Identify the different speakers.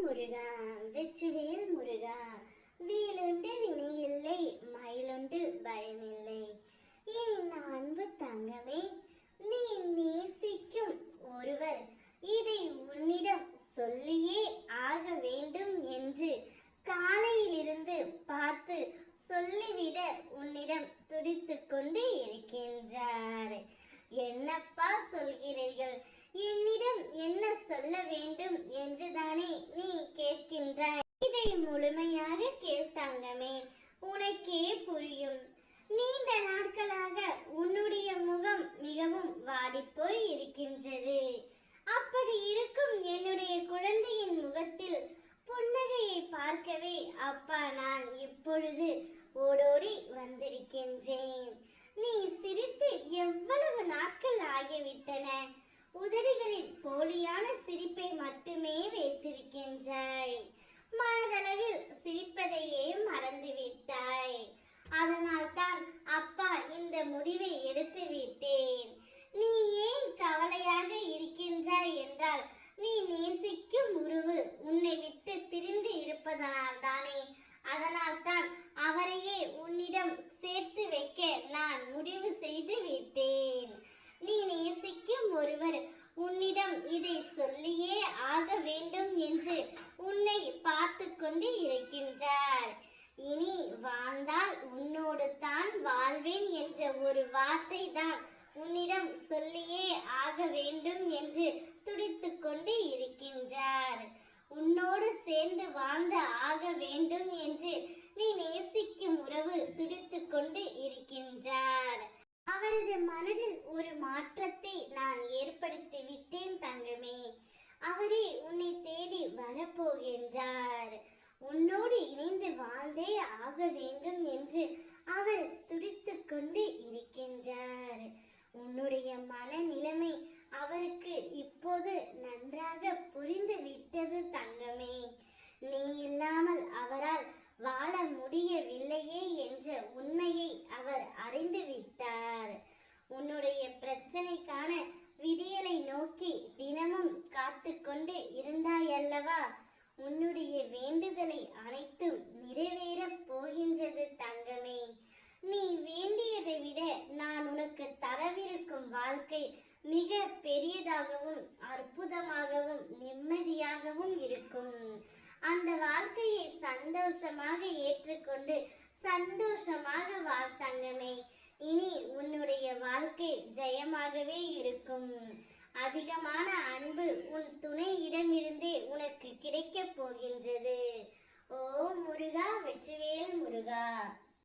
Speaker 1: முருகா வெற்றிவேல் முருகா, வீலுண்டு வினையில்லை மயிலுண்டு பயமில்லை. என் அன்பு தங்கமே, நீ நேசிக்கும் ஒருவர் இதை உன்னிடம் சொல்லியே ஆக வேண்டும் என்று காலையிலிருந்து பார்த்து சொல்லிவிட உன்னிடம் துடித்துக் கொண்டு இருக்கின்றார். என்னப்பா சொல்கிறீர்கள்? என்னிடம் என்ன சொல்ல வேண்டும் என்றுதானே நீ கேட்கின்றாய். இதை முழுமையாக கேள் தங்கமே, உனக்கே புரியும். நீண்ட நாட்களாக உன்னுடைய முகம் மிகவும் வாடிப்போய் இருக்கின்றது. அப்படி இருக்கும் என்னுடைய குழந்தையின் முகத்தில் புன்னகையை பார்க்கவே அப்பா நான் இப்பொழுது ஓடோடி வந்திருக்கின்றேன். நீ சிரித்து எவ்வளவு நாட்கள் ஆகிவிட்டன. உதடுகளில் போலியான சிரிப்பை மட்டுமே வைத்திருக்கின்றாய். மனதளவில் சிரிப்பதையே மறந்துவிட்டாய். அதனால் தான் அப்பா இந்த முடிவை எடுத்து விட்டேன். நீ ஏன் கவலையாக இருக்கின்றாய் என்றால், நீ நேசிக்கும் உறவு உன்னை விட்டு பிரிந்து இருப்பதனால் தானே. அதனால் தான் அவரையே உன்னிடம் சேர்த்து வைக்க நான் முடிவு செய்து விட்டேன். நீ நேசிக்கும் ஒருவர் உன்னிடம் இதை சொல்லியே ஆக வேண்டும் என்று உன்னை பார்த்து கொண்டு இருக்கின்றார். இனி வாழ்ந்தால் உன்னோடு தான் வாழ்வேன் என்ற ஒரு வார்த்தை தான் உன்னிடம் சொல்லியே ஆக வேண்டும் என்று துடித்துக் கொண்டு இருக்கின்றார். உன்னோடு சேர்ந்து வாழ்ந்து ஆக வேண்டும் என்று நீ நேசிக்கும் உறவு துடித்துக் கொண்டு இருக்கின்றார். அவரது மனதில் ஒரு மாற்றத்தை நான் ஏற்படுத்தி விட்டேன் தங்கமே. அவரே உன்னை தேடி வரப்போகின்றார். உன்னோடு இணைந்து வாழ்ந்தே ஆக வேண்டும் என்று அவர் துடித்துக் கொண்டு இருக்கின்றார். உன்னுடைய மனநிலைமை அவருக்கு இப்போது நன்றாக புரிந்து விட்டது தங்கமே. நீ இல்லாமல் அவரால் வாழ முடியவில்லையே என்ற உண்மையை அவர் அறிந்து விட்டார். உன்னுடைய பிரச்சனைக்கான விடியலை நோக்கி தினமும் காத்து கொண்டு இருந்தாயல்லவா? உன்னுடைய வேண்டுதலை அனைத்தும் நிறைவேறப் போகின்றது தங்கமே. நீ வேண்டியதை விட நான் உனக்கு தரவிருக்கும் வாழ்க்கை மிக பெரியதாகவும் அற்புதமாகவும் நிம்மதியாகவும் இருக்கும். அந்த வாழ்க்கையை சந்தோஷமாக ஏற்றுக்கொண்டு சந்தோஷமாக வாழ் தங்கமே. இனி உன்னுடைய வாழ்க்கை ஜெயமாகவே இருக்கும். அதிகமான அன்பு உன் துணையிடமிருந்தே உனக்கு கிடைக்கப் போகின்றது. ஓ முருகா வெற்றிவேல் முருகா.